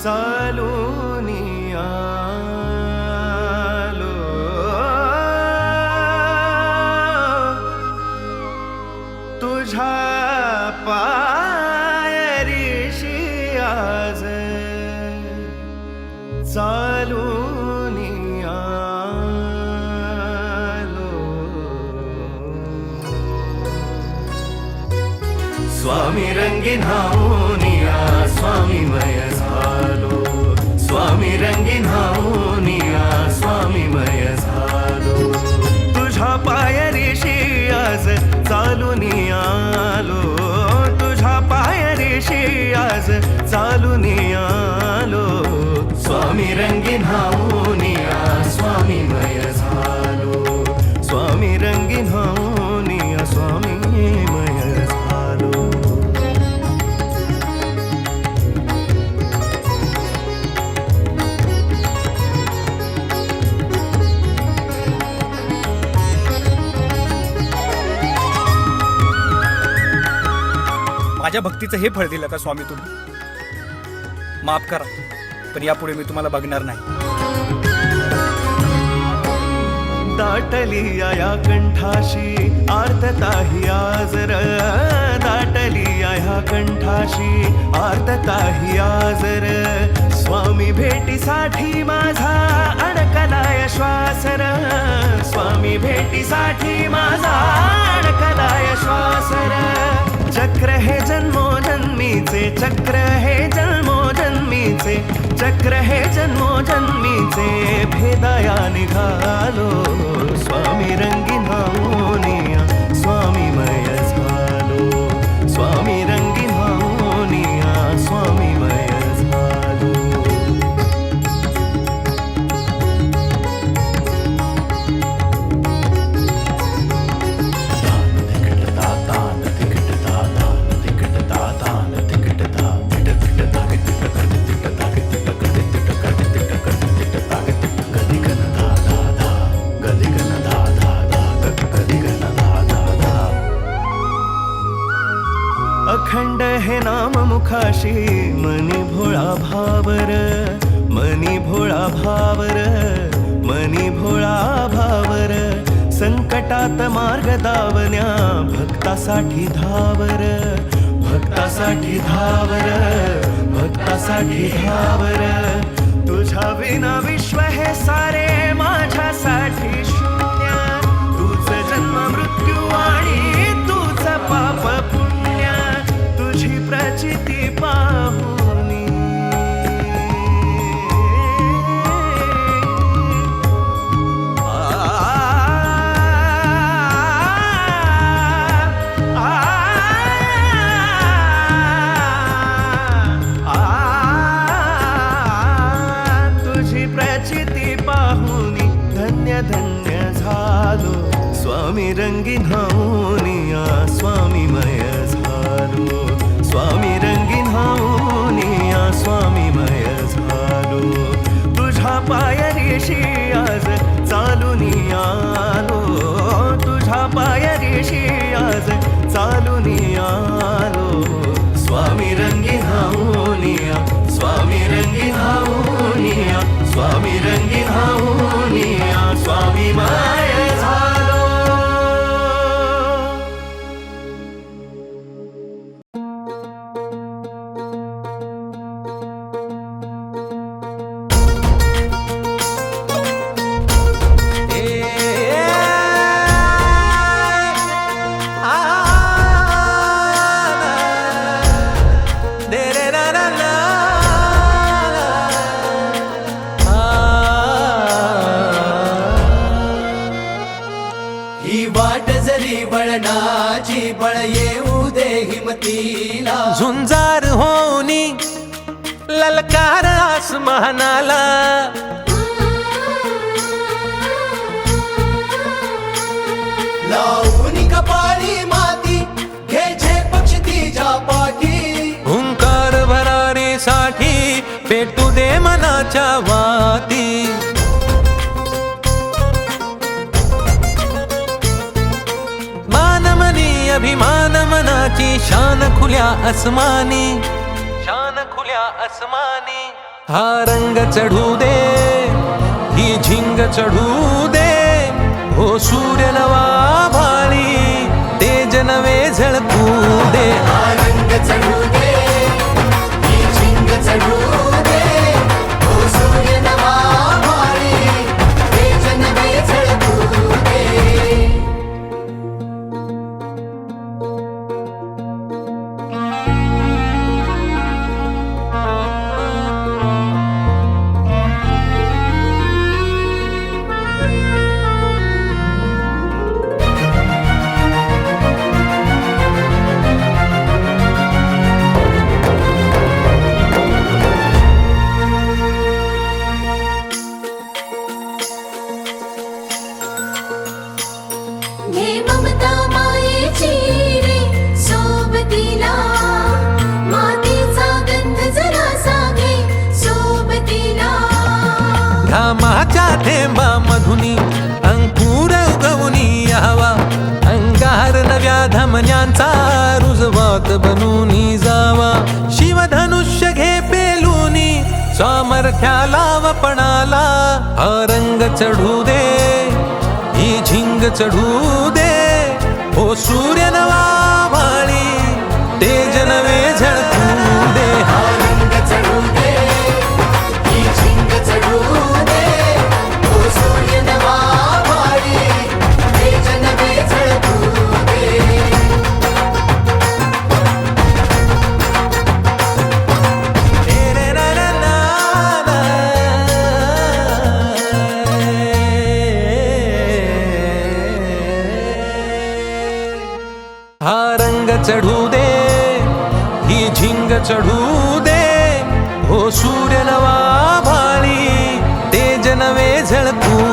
चालूनी आलो तुझ्या पायरीशी आज चालूनी आलो स्वामी रंगीन हाऊनिया स्वामीमय झालो स्वामी रंगीन हाऊनिया स्वामीमय झालो तुझ्या पायरीशी आज चालूनी आलो तुझ्या पायरीशी आज चालूनी आलो स्वामी रंगीन हाऊनिया स्वामीमय झालो स्वामी रंगीन हाऊनिया स्वामीमय झालो माझ्या भक्तीचं हे फळ दिलं का स्वामी तुम्ही? माफ करा, पण यापुढे मी तुम्हाला बघणार नाही. दाटली या कंठाशी आर्तताही आजर दाटली या कंठाशी आर्तताही आजर स्वामी भेटीसाठी माझा अडकलाय श्वासर स्वामी भेटीसाठी माझा अडकलाय श्वासर चक्र हे जन्मोजन्मीचे चक्र हे जन्मोजन्मीचे चक्र हे जन्मोजन्मीचे भेदाया निघालो स्वामी रंगीन हाऊनिया स्वामीमय झालो स्वामी रंगीन हाऊनिया स्वामीमय झालो अखंड हे नाम मुखाशी मनी भोळा भावर मनी भोळा भावर मनी भोळा भावर संकटात मार्ग दावण्या भक्तासाठी धावर भक्तासाठी धावर भक्तासाठी धावर तुझ्या विना विश्व हे सारे माझ्यासाठी शून्य तुझ जन्म मृत्यू आणि तुझ पाप तुझी प्रचिती पाहुनी तुझी प्रचिती पाहुनी धन्य धन्य झालो स्वामी रंगीन हाऊनिया स्वामीमय झालो स्वामी रंगीन हाऊनिया स्वामीमय झालो तुझ्या पायरीशी आज चालूनी आलो तुझ्या पायरीशी आज चालूनी आलो स्वामी रंगीन हाऊनिया स्वामी रंगीन हाऊनिया स्वामी रंगीन हाऊनिया स्वामीमय झालो ही वाट जरी बळणाची बळ येऊ दे हिमतीला झुंजार होनी ललकार आसमानाला लावून कपाळी माती घ्यायचे पक्ष तिच्या पाठी हुंकार भरारीसाठी पेटू दे मनाच्या वाती अभिमान मनाची शान खुल्या आसमानी हा रंग चढू दे, ही झिंग चढू दे, हो सूर्य नवा भाळी तेज नवे झळकू दे. हा रंग चढू दे, ही झिंग चढू दे, हो सूर्य नवा भाळी तेज नवे झळकू दे. घे ममता मायेची रे सोबतीला, मातीचा गंध जरासा घे सोबतीला. घामाच्या थेंबा मधुनी अंकुर उगवूनी यावा, अंगार नव्या धमन्यांचा रुजवात बनूनी जावा. शिवधनुष्य घे पेलूनी सामर्थ्याला वपणाला, हा रंग चढू दे, ही झिंग चढू दे, हो सूर्य नवा भाळी तेज नवे झळकू दे. हा रंग चढू दे, ही झिंग चढू दे, हो सूर्य नवा भाळी तेज नवे झळकू दे. हा रंग चढू दे, ही झिंग चढू दे, हो सूर्य नवा भाळी तेज नवे झळकू